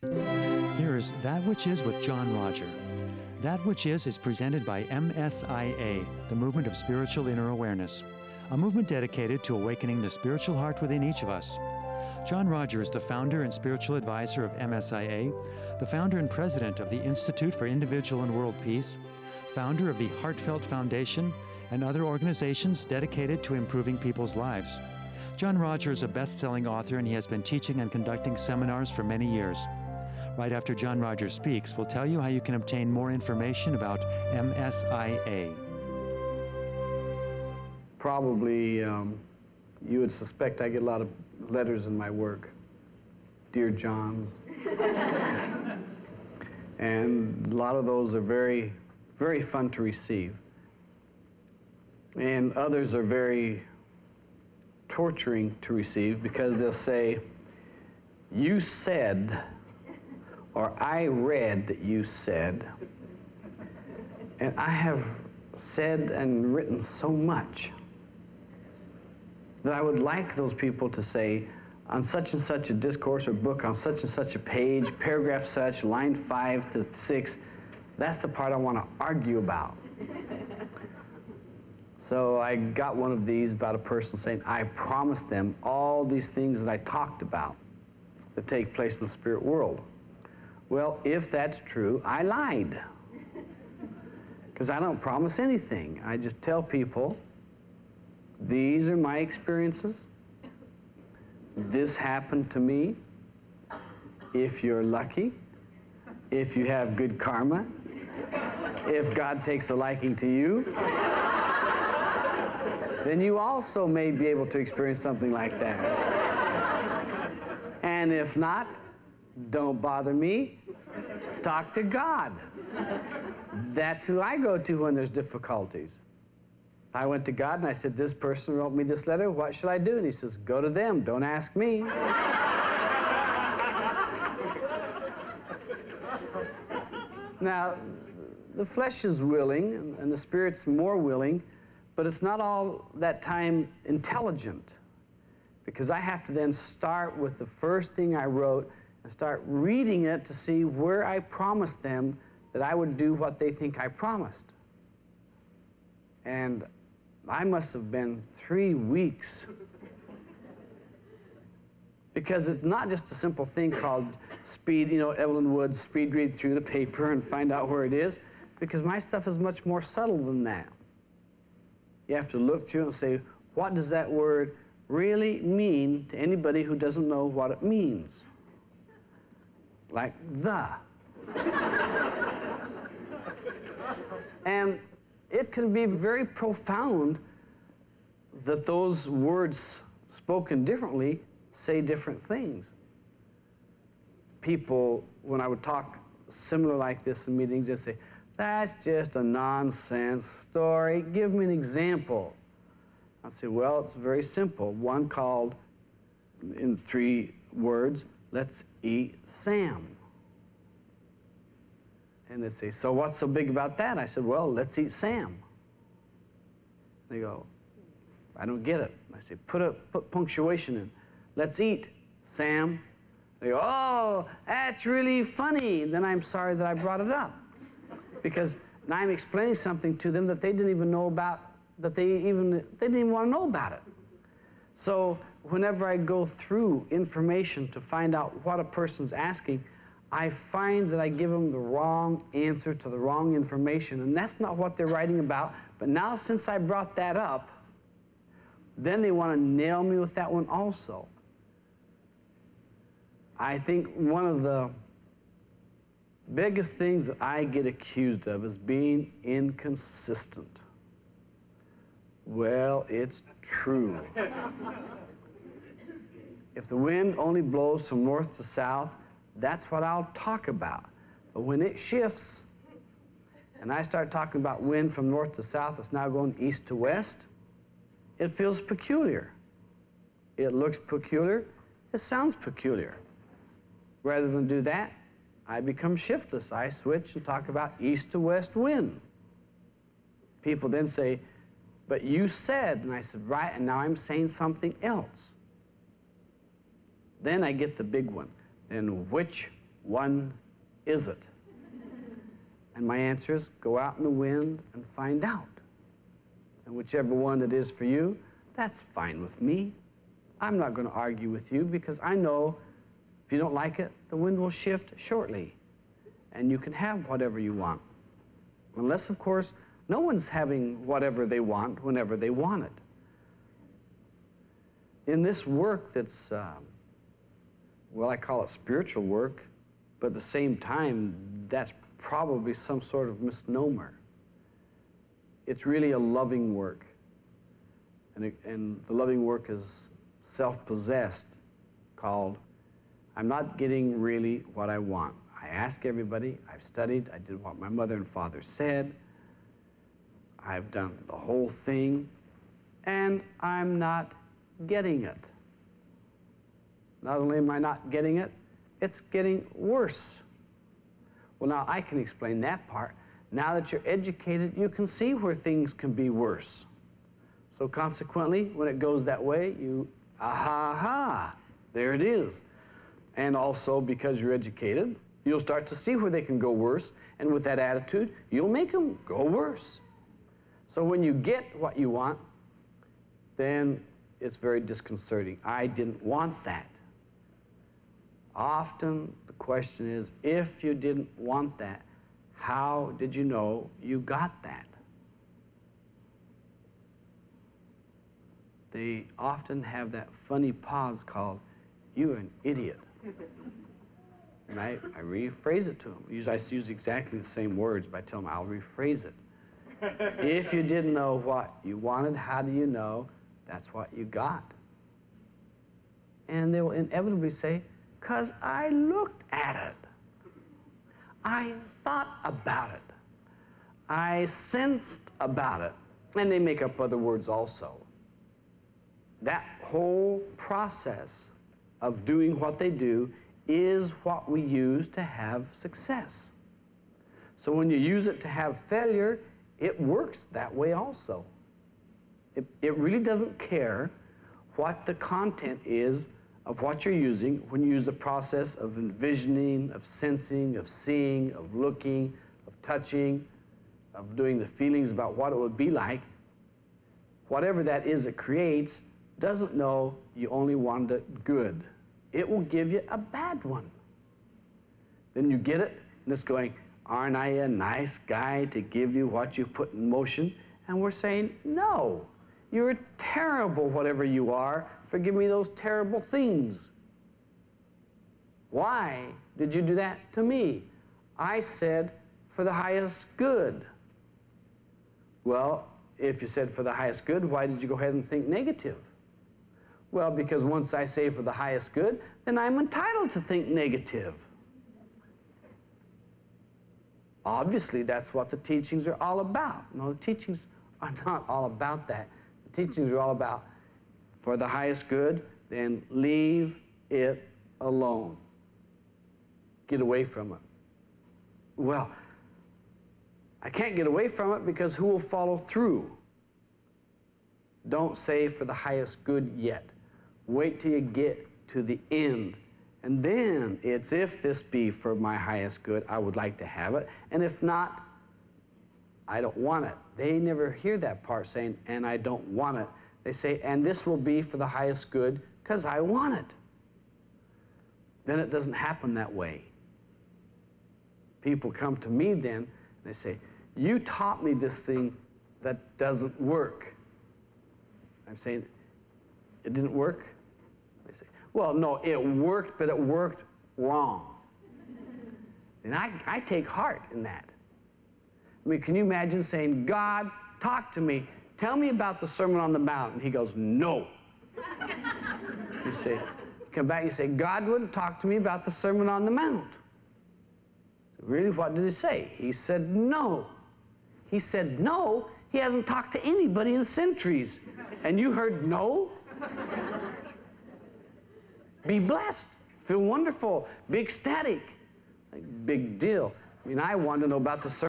Here's That Which Is with John Roger. That Which Is presented by MSIA, the Movement of Spiritual Inner Awareness, a movement dedicated to awakening the spiritual heart within each of us. John Roger is the founder and spiritual advisor of MSIA, the founder and president of the Institute for Individual and World Peace, founder of the Heartfelt Foundation, and other organizations dedicated to improving people's lives. John Roger is a best-selling author, and he has been teaching and conducting seminars for many years. Right after John Roger speaks, we'll tell you how you can obtain more information about MSIA. Probably you would suspect I get a lot of letters in my work. Dear Johns. And a lot of those are very, very fun to receive. And others are very torturing to receive because they'll say, you said, or I read that you said, and I have said and written so much that I would like those people to say, on such and such a discourse or book, on such and such a page, paragraph such, line 5 to 6, that's the part I want to argue about. So I got one of these about a person saying, I promised them all these things that I talked about that take place in the spirit world. Well, if that's true, I lied. Because I don't promise anything. I just tell people, these are my experiences. This happened to me. If you're lucky, if you have good karma, if God takes a liking to you, then you also may be able to experience something like that. And if not, don't bother me. Talk to God. That's who I go to when there's difficulties. I went to God and I said, this person wrote me this letter, what should I do? And he says, go to them, don't ask me. Now, the flesh is willing and the spirit's more willing, but it's not all that time intelligent, because I have to then start with the first thing I wrote and start reading it to see where I promised them that I would do what they think I promised. And I must have been 3 weeks, because it's not just a simple thing called speed, you know, Evelyn Wood's speed read through the paper and find out where it is, because my stuff is much more subtle than that. You have to look through and say, what does that word really mean to anybody who doesn't know what it means? Like the. And it can be very profound that those words spoken differently say different things. People, when I would talk similar like this in meetings, they'd say, that's just a nonsense story. Give me an example. I'd say, well, it's very simple. One called, in 3 words, let's eat Sam. And they'd say, so what's so big about that? I said, well, let's eat Sam. They go, I don't get it. I say, put punctuation in. Let's eat Sam. They go, oh, that's really funny. And then I'm sorry that I brought it up, because now I'm explaining something to them that they didn't even know about, that they didn't even want to know about it. So whenever I go through information to find out what a person's asking, I find that I give them the wrong answer to the wrong information, and that's not what they're writing about. But now, since I brought that up, then they want to nail me with that one also. I think one of the biggest things that I get accused of is being inconsistent. Well, it's true. If the wind only blows from north to south, that's what I'll talk about. But when it shifts, and I start talking about wind from north to south, it's now going east to west, it feels peculiar. It looks peculiar. It sounds peculiar. Rather than do that, I become shiftless. I switch and talk about east to west wind. People then say, but you said, and I said, right, and now I'm saying something else. Then I get the big one. And which one is it? And my answer is, go out in the wind and find out. And whichever one it is for you, that's fine with me. I'm not going to argue with you because I know if you don't like it, the wind will shift shortly. And you can have whatever you want. Unless, of course, no one's having whatever they want whenever they want it. In this work that's, well, I call it spiritual work, but at the same time, that's probably some sort of misnomer. It's really a loving work. And the loving work is self-possessed, called, I'm not getting really what I want. I ask everybody, I've studied, I did what my mother and father said, I've done the whole thing, and I'm not getting it. Not only am I not getting it, it's getting worse. Well, now I can explain that part. Now that you're educated, you can see where things can be worse. So consequently, when it goes that way, you, aha, there it is. And also, because you're educated, you'll start to see where they can go worse, and with that attitude, you'll make them go worse. So when you get what you want, then it's very disconcerting. I didn't want that. Often the question is, if you didn't want that, how did you know you got that? They often have that funny pause called, you're an idiot. And I rephrase it to them. Usually I use exactly the same words, but I tell them I'll rephrase it. If you didn't know what you wanted, how do you know that's what you got? And they will inevitably say, because I looked at it. I thought about it. I sensed about it. And they make up other words also. That whole process of doing what they do is what we use to have success. So when you use it to have failure, it works that way also. It really doesn't care what the content is of what you're using when you use the process of envisioning, of sensing, of seeing, of looking, of touching, of doing the feelings about what it would be like. Whatever that is it creates doesn't know you only wanted it good. It will give you a bad one. Then you get it, and it's going, aren't I a nice guy to give you what you put in motion? And we're saying, no, you're terrible whatever you are for giving me those terrible things. Why did you do that to me? I said for the highest good. Well, if you said for the highest good, why did you go ahead and think negative? Well, because once I say for the highest good, then I'm entitled to think negative. Obviously, that's what the teachings are all about. No, the teachings are not all about that. The teachings are all about for the highest good, then leave it alone. Get away from it. Well, I can't get away from it because who will follow through? Don't say for the highest good yet. Wait till you get to the end. And then it's, if this be for my highest good, I would like to have it. And if not, I don't want it. They never hear that part saying, and I don't want it. They say, and this will be for the highest good because I want it. Then it doesn't happen that way. People come to me then, and they say, you taught me this thing that doesn't work. I'm saying, it didn't work? They say, well, no, it worked, but it worked wrong. And I take heart in that. I mean, can you imagine saying, God, talk to me. Tell me about the Sermon on the Mount. And he goes, no. You say, come back and you say, God wouldn't talk to me about the Sermon on the Mount. Really, what did he say? He said no. He said no. He hasn't talked to anybody in centuries. And you heard no? Be blessed. Feel wonderful. Be ecstatic. Like, big deal. I mean, I want to know about the Sermon